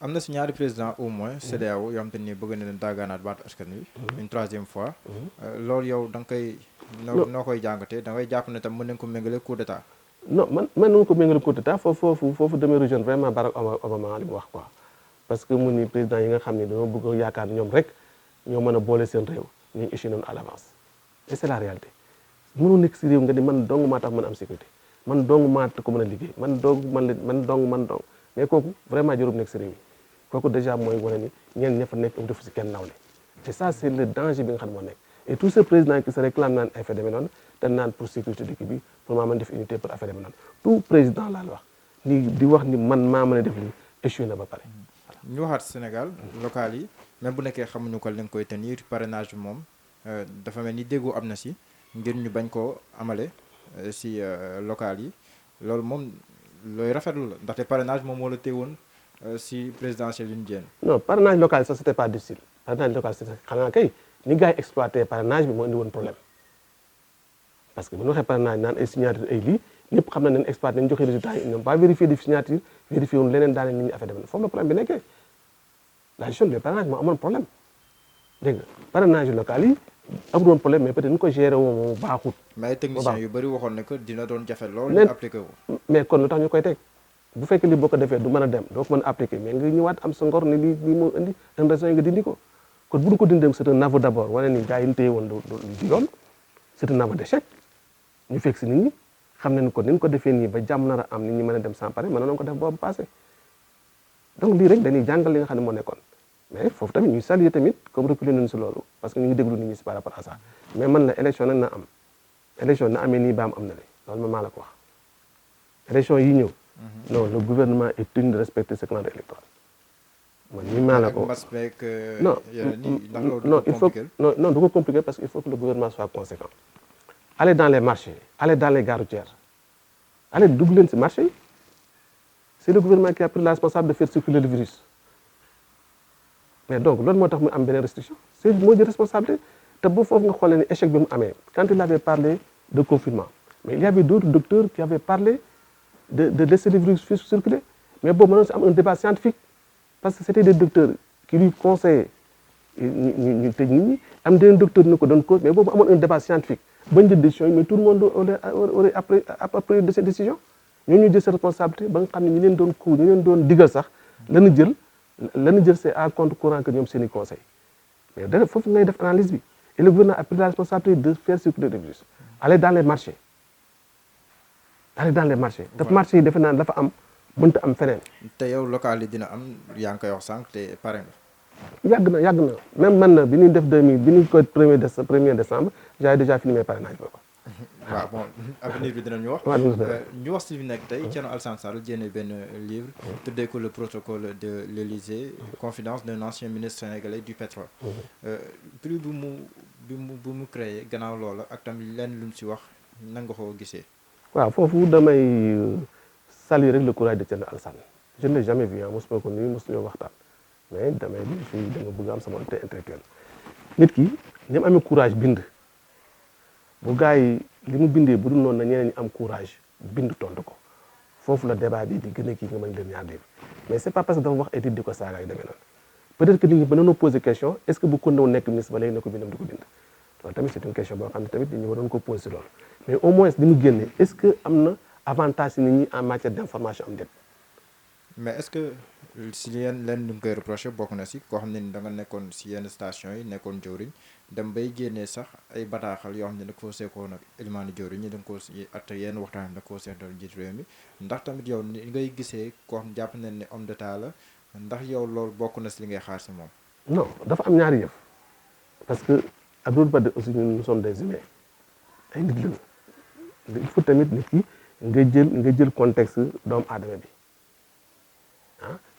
am na si ñaari président au moins CEDEAO yoo xam te ni bëgg na leen daagaanaat baatu askan wi une troisième fois loolu yow da nga koy noo koy jàngatee da ngay jàpp ne tam mën nañ ko méngale coup d'état non man nu ko méngale coup d'état foofu damay rejoindre vraiment Barack Obama li mu wax quoi parce que mu ni président yi nga xam ne dañoo bëgg yaakaar ñoom rek ñoo mën a boole seen réew ñu échoué noonu à l'avance et c'est la réalité mënu nekk si réew nga ni man dong maa tax mën a am sécurité man dong maa ko mën a liggéey man dong mais kooku vraiment jarul nekk si réew mi kooku déjà mooy wane ni ñeen ña fa nekk am defu si kenn nawle et ça c'est le danger bi nga xam ne moo nekk et tous ces présidents qui se réclament naan ay affaire demee noonu te naan pour sécurité dëkk bi pour maa mën def unité pour affaire demee noonu tout président laa la wax ni di wax ni man maa mën a def lii échoué na ba pare ñu waxaat Sénégal local yi même bu nekkee xamuñu ko lañ koy tenir parrainage bi moom dafa mel ni déggoo am na si ngir ñu bañ koo amale si local yi loolu moom looy rafetlu la ndaxte parrainage moom moo la téewoon si présidentielle yu ñu jéem. non parrainage local ça c'était pas difficile parrainage local c'est xanaa kay ni gars yi exploité parrainage bi moo indi woon problème parce que bu ñu waxee parrainage naan ay signature ay lii ñëpp xam nañ ne exploité nañ joxe résultat yi ils n'ont pas vérifié des signatures vérifié woon leneen daane nit ñi affaire dem na foofu la problème bi nekkee la gestion des parrainages moo amoon problème dégg nga parrainage local yi amul woon problème mais peut-être ni ko géré woo moom baaxut. mais ay techniciens yu bëri waxoon ne que dina doon jafe lool. ñu appliqué wu mais kon lu tax ñu koy teg bu fekkee li boo ko defee du mën a dem doo ko mën a appliqué mais nga ñëwaat am sa ngor ni lii moo indi une raison yi nga dindi ko kon bu ñu ko dindee c'est un aveu d'abord wane ni gars yi ñu téye woon du yoon c'est un aveu d'échec ñu fekk si nit ñi xam nañ ko ni ñu ko defee nii ba jàmm nar a am nit ñi mën a dem sans pare mën nañu ko def boobu passé donc lii rek dañuy jàngal li nga xam ne moo nekkoon mais foofu tamit ñuy saluer tamit comme reculer nañu si loolu parce que ñu ngi déglu nit ñi si par rapport à ça mais man la élection nag na am élection na amee nii ba am na li loolu ma maa la ko wax élection yi ñëw non le gouvernement est tenu de respecter ce calendrier électoral man nii maa la ko non il faut non du ko compliqué parce que il faut que le gouvernement soit conséquent aller dans les marchés aller dans les gares routières aller dugg leen si marché yi c'est le gouvernement qui a pris la responsabilité de faire circuler le virus mais donc loolu moo tax mu am beneen restriction c'est moo jël responsabilité te boo foofu nga xoolee ni échec bi mu amee quand il avait parlé de confinement mais il y avait d'autres docteurs qui avaient parlé de laisser le virus circuler mais boobu mënoon si am un débat scientifique parce que c'était des docteurs qui lui conseillaient ñu tëj nit ñi am des docteurs ñu ko doon cause mais boobu amoon un débat scientifique bañ jël décision yi mais tout le monde aurait approprié de ces décisions ñooñu jël sa responsabilité ba nga xam ne ñi leen doon cours ñi leen doon digal sax lanu jël c'est à compte courant que ñoom seen i conseil mais da foofu ngay def analyse bi et le gouvernement a pris la responsabilité de faire circuler le virus aller dans les marchés te marché yi defe naa dafa am mënta am feneen te yow local yi dina am yaa ngi koy wax sànq te pare nga yàgg na même man na bi ñuy def 2000 bi ñuy ko premier décembre j'avais déjà fini mes parrainages boobu waaw bon avenir bi dinañu wax ñu wax si fi nekk tey Thierno Alassane Sall génne benn livre tuddee ko le protocole de l'Élysée confidence d'un ancien ministre sénégalais du pétrole prix bu mu créé gannaaw loola ak tamit lenn lu mu si wax nan nga ko gisee waaw foofu damay saluer rek le courage de Thierno Alassane je ne l'ai jamais vu mosuma ko nuyu mosuñoo waxtaan mais dama bëgg am sama honnêteté intellectuelle nit ki ñoom amee courage bind bu gars yi li mu bindee bu dul noonu na ñeneen ñi am courage bind tontu ko foofu la débat bi di gën a kii nga mën leen ñaar dégg mais c'est pas parce que dafa wax étude di ko saaga yi demee noonu peut-être que nit ñi ba nañoo poser question est-ce que bu ko néew nekk ministre ba léegi ne ko bindam di ko bind loolu tamit c'est une question boo xam ne tamit nit ñi waroon ko poser loolu mais au moins li mu génne est-ce que am na avantage si nit ñi en matière d'information am déet mais est-ce que si leen lu mu koy reproché bokk na si koo xam ne ni da nga nekkoon si yenn station yi nekkoon jëwriñ dem bay génnee sax ay bataaxal yoo xam ne da koo seekoo nag élimaani jëwriñ ñi da nga koo si at yenn waxtaan da koo seetal jiitu réew mi ndax tamit yow ni ngay gisee koo xam jàpp nañ ne homme d'état la ndax yow loolu bokk na si li ngay xaar si moom non dafa am ñaari yëf parce que Abdoul Badé aussi ñun nous sommes des humains ay nit lañu il faut tamit nit ki nga jël contexte doomu aadama bi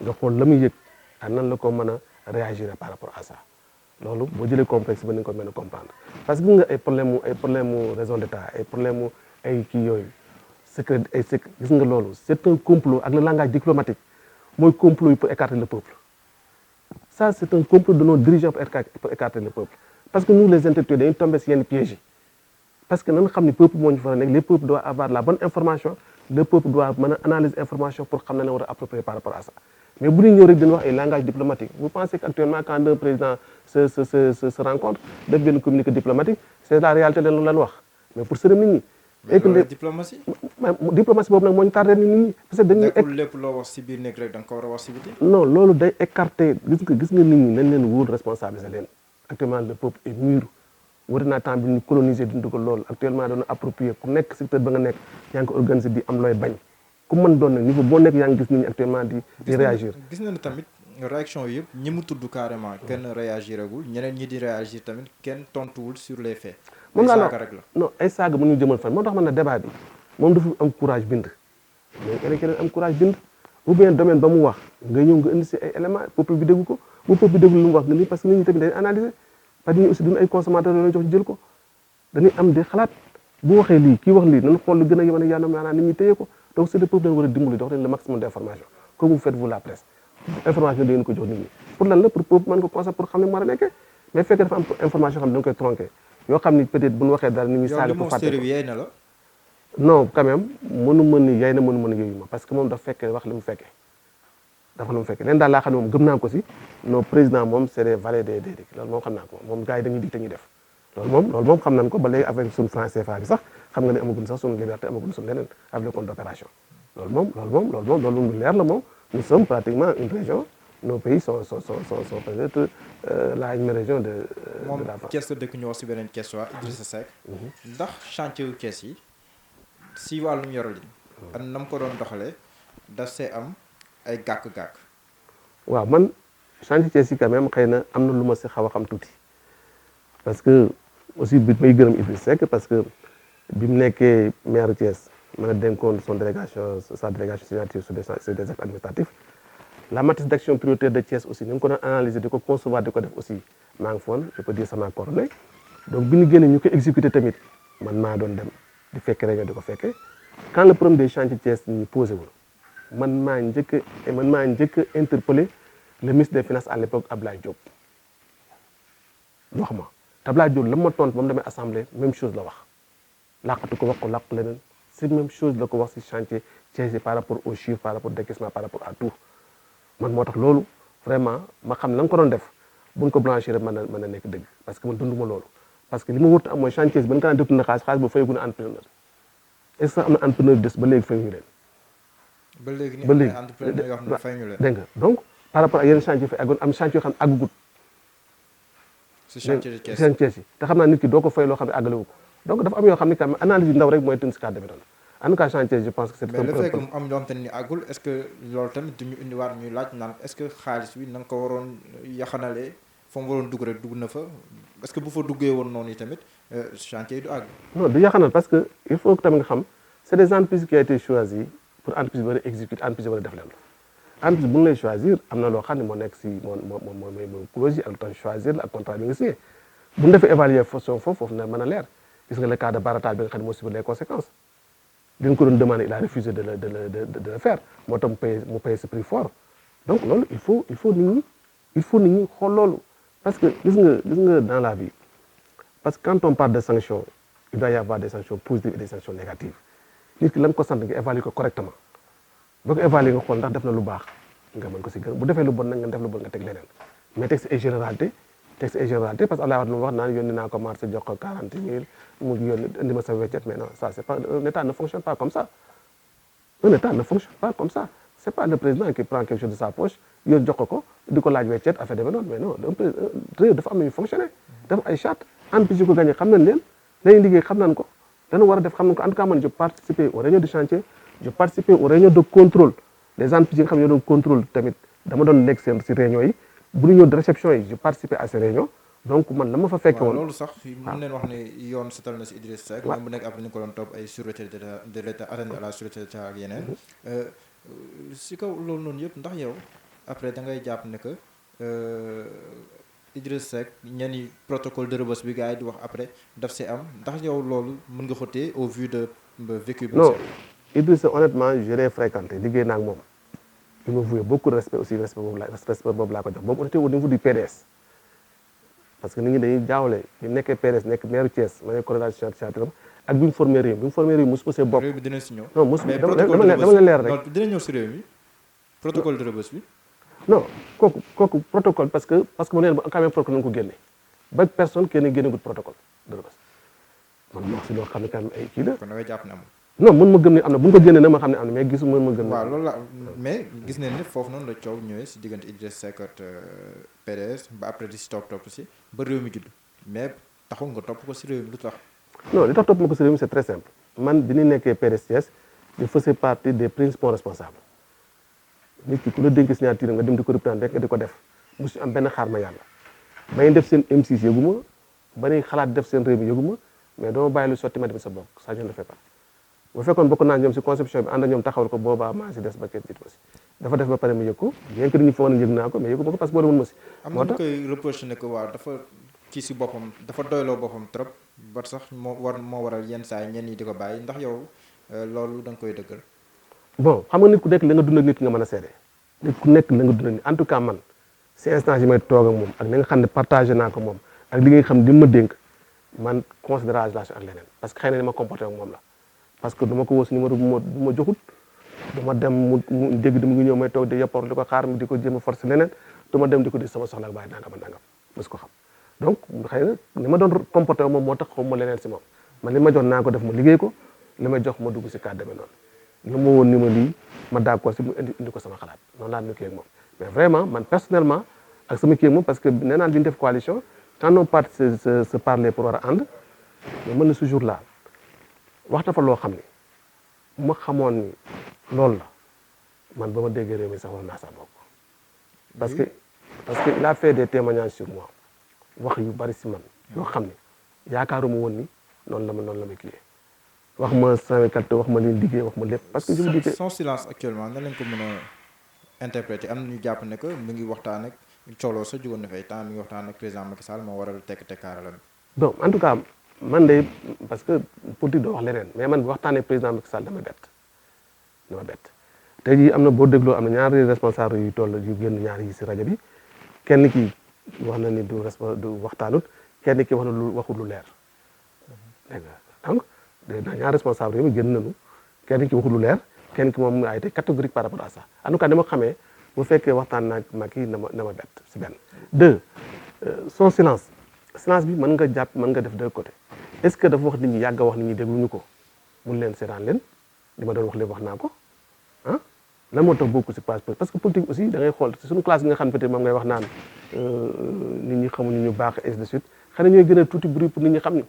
nga xool la muy yëg ak nan la ko mën a réagir par rapport à ça loolu boo jëlee complexe ba ni nga ko mën a comprendre parce que nga ay problème mu raison d'état ay problème mu ay kii yooyu secret gis nga loolu c'est un complot ak le langage diplomatique mooy complot yi pour écarter le peuple ça c'est un complot de nos dirigeants pour écarter le peuple parce que nous les intellectuels dañuy tomber si yenn pièges yi parce que nañ xam ni peuple moo ñu fa nekk les peuples doivent avoir la bonne information le peuple doit mën a analyser information pour xam ne war a approprier par rapport à ça mais bu ñu ñëw rek dañu wax ay langage diplomatique vous pensez qu'actuellement quand deux présidents se rencontrent def benn communiqué diplomatique c'est la réalité lan wax mais pour sërëm nit ñi. mais loolu diplomatie. diplomatie boobu nag moo ñu tardé nit ñi. parce que dañuy nekkul lépp loo wax si biir nekk rek da nga ko war a wax si biti. non loolu day écarté gis nga nit ñi nañ leen wóor responsabiliser leen actuellement le peuple est mûr war naa temps bi ñu coloniser dund ko loolu actuellement dañu approprié ku nekk secteur ba nga nekk yaa ngi ko organisé di am looy bañ ku mën doon nag niveau boo nekk yaa ngi gis nit ñi actuellement di réagir. gis nañu tamit réaction yëpp ñi mu tudd carrément kenn réagiragul ñeneen ñi di réagir tamit kenn tontuwul sur les faits. moom laa rek la non ay saaga mu ñu jëmal fan moo tax man na débat bi moom dafa am courage bind mais keneen am courage bind ou bien domaine ba mu wax nga ñëw nga indi si ay éléments peuple bi déggu ko bu peuple bi déglu lu mu wax nga ni parce que nit ñi tamit dañuy analyser parce que ñi aussi duñu ay consommateurs yoo jox jël ko dañuy am di xalaat bu waxee lii kii wax lii nañu xool lu gën a yemane yaanam maanaam nit ñi téye ko donc c'est le peuple dañu war a dimbali jox leen le maximum d'information comme vous faites vous la presse information da ngeen ko jox nit ñi pour lan la pour peuple mën ko conseil pour xam ne mu war a nekkee mais fekkee dafa am information xam ne da nga koy tronqué yoo xam ni peut-être bu ñu waxee dara nit ñi saaga ko fàtte ko non quand même mënu mën ni yaay na mënu mën yooyu ma parce que moom dafa fekkee wax li mu fekkee dafa lu mu fekkee leen daal laa xam ne moom gëm naa ko si nos président moom c'est des valets des loolu moom xam naa ko moom gars yi dañuy dig te ñuy def loolu moom xam nañ ko ba léegi avec suñu franc CFA bi sax xam nga ne amaguñ sax suñu liberté amaguñ suñu leneen avec le compte d'opération loolu moom lu leer la moom nous sommes pratiquement une région nos pays sont peut-être une région de moom Thiès la dëkk ñu wax si beneen Thiès waa Idrissa Seck ndax chantier yu Thiès yi si wàllum yorolin ak na mu ko doon doxalee daf see am ay gàkk-gàkk. waaw man chantier Thiès yi quand même xëy na am na lu ma si xaw a xam tuuti parce que aussi bi may gërëm Idrissa Seck parce que bi mu nekkee maire Thiès mën a dénkoon sa délégation signature sur des actes administratifs la matrice d'action prioritaire de Thiès aussi ni nga ko doon analyser di ko concevoir di ko def aussi maa ngi foon je peux dire sama coordonnée donc bi ñu génnee ñu ko exécuter tamit man maa doon dem di fekk réunion di ko fekkee quand le problème des chantiers Thiès ñu posé wul man maa njëkk a interpellé le ministre des finances à l'époque Abdoulaye Diop wax ma te Abdoulaye Diop la ma tontu ba mu demee assemblée même chose la wax làqatu ko wax ko làqu leneen c'est même chose la ko wax si chantier Thiès yi par rapport aux chiffres par rapport au décaissement par rapport à tout man moo tax loolu vraiment ma xam la nga ko doon def buñ ko blanchir mën na nekk dëgg parce que man dunduma loolu parce que li ma wërta am mooy chantier bi ba nga ko daan def na xaalis boobu fayagu na entrepreneur est-ce que am na entrepreneur des ba léegi fayuñu leen ba léegi entrepreneur yoo xam ne fayuñu leen dégg nga donc par rapport ak yeneen chantier fay aggoon am chantier yoo xam ne àggugut si chantier yi te xam naa nit ki doo ko fay loo xam ne àggalewu ko donc dafa am yoo xam ne quand même analyse yu ndaw rek mooy tënk si cadre bi doon en tout cas chantier je pense que c'est mais le fait que mu am loo xam te ni àggul est-ce que loolu tamit duñu indiwaat ñuy laaj naan est-ce que xaalis bi na nga ko waroon yaxanalee fa mu waroon dugg rek dugg na fa est-ce que bu fa duggee woon noonu yi tamit chantier yi du àgg non du yaxanal parce que il faut que tamit nga xam c'est des entreprises qui a été choisies pour entreprise bi war a exécuter entreprise bi war a def leen entreprise bu ñu lay choisir am na loo xam ne moo nekk si mooy clause yi ak lu tax choisir la ak contrat bi nga signé bu ñu defee évaluer foofu na mën a leer gis nga le cas de Baratal bi nga xam ne moo subir les conséquences bi nga ko doon demandé il a refusé de le faire moo tax mu paye ce prix fort donc loolu il faut nit ñi xool loolu parce que gis nga dans la vie parce que quand on parle de sanctions il doit y avoir des sanctions positives et des sanctions négatives nit ki la nga ko sant nga évaluer ko correctement boo ko évaluer nga xool ndax def na lu baax nga mën ko si gën bu defee lu bon nag nga def lu bon nga teg leneen mais texte et généralité parce que Abdoulaye Wade lu mu wax naan yónni naa ko marché jox ko 40 000 mu ngi yónni indi ma sa weccet mais non ça c'est pas un État ne fonctionne pas comme ça un État ne fonctionne pas comme ça c'est pas le président qui prend quelque chose de sa poche yoon jox ko di ko laaj weccet affaire demee noonu mais non réew dafa am nañu fonctionner dafa ay charte entreprise yu ko gagné xam nañ leen lañuy liggéey xam nañ ko dañu war a def xam nañ ko en tout cas man je participé aux réunions de chantier je participé aux réunions de contrôle les entreprises yi nga xam ne ñoo doon contrôle tamit dama doon nekk seen si réunions yi bu ñu ñëw de réception yi je participé à ces réunions donc man la ma fa fekke woon loolu sax mën neen wax ne yoon setal na si Idrissa Seck même bu nekk après ñu ko doon topp ay sûreté de l'état atteinte à la sûreté de l'état ak yeneen si kaw loolu noonu yëpp ndax yow après da ngay jàpp ne que Idrissa Seck ñenn protocole de Rebeuss bi gars yi di wax après daf si am ndax yow loolu mën nga xotee au vu de vécu bi non Idrissa honnêtement je l'ai fréquenté liggéey naa ak moom il me vouait beaucoup de respect aussi respect boobu laa ko jox boobu on était au niveau du PDS parce que nit ñi dañuy jaawle ñu nekkee PDS nekk maire Thiès ma ne coordination chantier ak bi mu formé réew mi mosu ko see bokk. réew mi dina si ñëw. non mosu dama la leer rek. dina ñëw si réew mi protocole de Rebeuss bi. non kooku protocole parce que mu neen quand même protocole nañu ko génne ba personne kenn génnegul protocole de Rebeuss man ma wax si loo xam ne quand même ay kii la. kon da ngay jàpp ne amul. non mën ma gëm ne am na bu ñu ko génnee na ma xam ne am na mais gisu mën ma gëm ne. waaw loolu la mais gis nañ ne foofu noonu la coow ñëwee si diggante Idriss Seck ak PDS ba après di si topp si ba réew mi judd mais taxul nga topp ko si réew mi lu tax. non li tax topp ma ko si réew mi c'est très simple man bi ñu nekkee PDS je faisais partie des principaux responsables nit ki ku la dénk signature nga dem di ko représenté nga di ko def mosu am benn xaar ma yàlla ba ñu def seen M6 yëgu ma ba ñuy xalaat def seen réew mi yëgu ma mais dama bàyyi lu sotti ma dem sa bokk ça je ne le fais pas bu fekkoon bokk naa ñoom si conception bi ànd ak ñoom taxawal ko boobaa maa si des ba kenn jiitu ma si dafa def ba pare ma yëg ko bien que dañu fa woon yëg naa ko mais yëgu ma ko parce que boole woon ma si. am na ñu koy reproché ne que waaw dafa ci si boppam dafa doyloo boppam trop ba sax moo waral yenn saa yi ñenn ñi di ko bàyyi ndax yow loolu da nga koy dëggal. bon xam nga nit ku nekk la nga dund ak nit ki nga mën a seede nit ku nekk la nga dund ak nit en tout cas man si instance yi may toog ak moom ak li nga xam ne partagé naa ko moom ak li nga xam ne di ma dénk man considération ak leneen parce que xëy na ni ma comporté ak moom la parce que du ma ko woo si numéro bu ma joxut du ma dem mu dégg di mu ngi ñëw may toog di yoppoor di ko xaar di ko jéem a forcé leneen du ma dem di ko di sama soxla ak bàyyi nangam mos ko xam donc xëy na ni ma doon comporté ak moom moo tax xaw ma leneen si moom man li ma jox naa ko def ma liggéey ko li ma jox ma dugg si cadre demee noonu lu ma woon ni ma lii ma d'accord si mu indi ko sama xalaat noonu laa nekkee ak moom mais vraiment man personnellement ak sama kii ak moom parce que nee naa bi ñu def coalition quand nos partis se parler pour war a ànd mais mën na ce jour là wax na fa loo xam ni ma xamoon ni loolu la man ba ma déggee réew mi sax war naa sax bokk parce que il a fait des témoignages sur moi wax yu bari si man yoo xam ni yaakaaruma woon ni noonu la ma kii wax ma sama qualité wax ma leen liggéey wax ma lépp parce que je vous dis que son silence actuellement nan lañ ko mën a interpréter am na ñu jàpp ne que mu ngi waxtaan ak cooloo sa jugoon na fay temps mi ngi waxtaan ak président Macky Sall moo waral tekk-tekkaaralam. bon en tout cas man de parce que politique doo wax leneen mais man bi waxtaanee président Macky Sall dama bett tey jii am na boo dégloo am na ñaari responsable yu toll yu génn ñaar yi si rajo bi kenn ki wax na ni du waxtaanut kenn ki wax na lu waxul lu leer dégg nga donc ñaar responsable yooyu génn nañu kenn ki waxul lu leer kenn ki moom a été catégorique par rapport à ça en tout cas dama xamee bu fekkee waxtaan naag Macky na ma bett si benn. deux son silence bi mën nga jàpp mën nga def deux côtés est-ce que dafa wax nit ñi yàgg a wax nit ñi dégluñu ko mun leen seetaan leen li ma doon wax lépp wax naa ko ah lan moo tax bokku si parce que politique aussi da ngay xool si suñu classe bi nga xam peut-être moom ngay wax naan nit ñi xamuñu ñu baax ainsi de suite xanaa ñooy gën a tuuti bruit pour nit ñi xam ni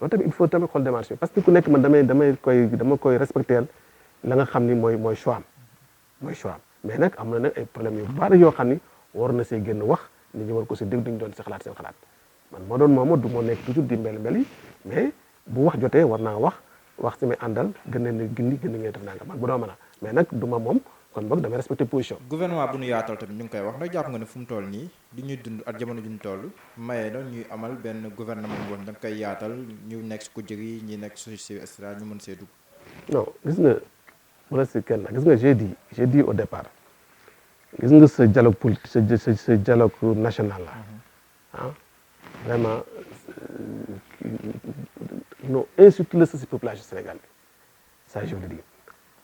loolu tamit il faut tamit xool démarche parce que ku nekk man dama koy respecter la nga xam ni mooy choix am mais nag am na nag ay problèmes yu bari yoo xam ni war na see génn wax nit ñi war ko si dégg duñu doon si xalaat seen xalaat man moo doon mooma du moo nekk toujours di mbel yi mais bu wax jotee war naa wax si may àndal gën leen gindi gën ngeen def naa nga man bu doo mën a mais nag du ma moom kon boog damay respecté position. gouvernement bu ñu yaatal tamit ñu ngi koy wax ndax jàpp nga ne fu mu toll nii li ñuy dund ak jamono ju ñu toll maye na ñuy amal benn gouvernement boo da nga koy yaatal ñu nekk si ku jëgi ñi nekk si extra ñu mën see dugg. non gis nga bu la si kenn gis nga j'ai dit au départ gis nga sa dialogue politique sa dialogue national la ah vraiment non insulter la si population Sénégal bi ça je le dis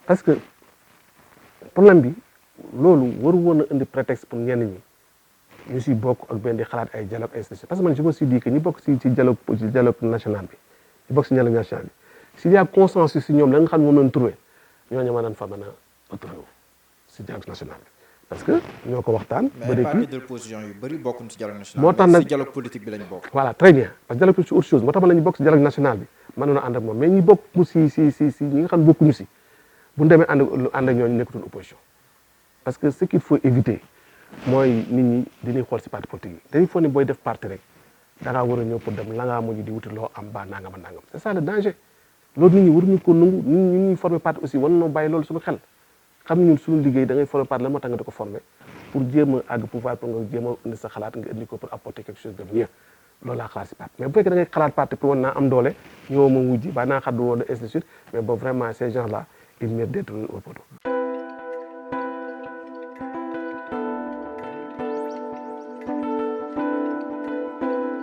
parce que problème bi loolu waru woon a indi prétexte pour ñenn ñi ñu si bokk ak benn di xalaat ay dialogue institution parce que man je me suis dit que ñi bokk ci dialogue national bi ñi bokk ci dialogue national bi s'il y a consensus si ñoom la nga xam ne moom lañ trouvé ñooñu mën nañ fa mën a retrouvé wu si dialogue national bi parce que ñoo ko waxtaan. ba des partis de l'opposition yu bëri bokkuñ ci dialogue national. moo tax nag ci dialogue politique bi lañ bokk. voilà très bien parce que dialogue politique c'est autre chose moo tax ma la ñu bokk si dialogue national bi mënoon a ànd ak moom mais ñi bokk si ñi nga xam ne bokkuñu si bu ñu demee ànd ak ñooñu nekkutoon opposition parce que ce qu'il faut éviter mooy nit ñi dañuy xool si parti politique yi dañuy foog ni booy def parti rek da ngaa war a ñëw pour dem la ngaa mujj di wuti loo am ba nangam ak nangam c'est ça le danger loolu nit ñi waruñu ko nangu nit ñi former parti aussi war nañoo bàyyi loolu suñu xel xam ñun suñu liggéey da ngay former parti la moo tax nga di ko former pour jéem a àgg pouvoir pour nga jéem a indi sa xalaat nga indi ko pour apporter quelque chose de mieux loolu laa xalaat si parti mais bu fekkee da ngay xalaat parti pour war naa am doole ñoo ma wujji ba naa xaddu woon ainsi de suite mais bon vraiment ces gens là ils méritent d'être au poteau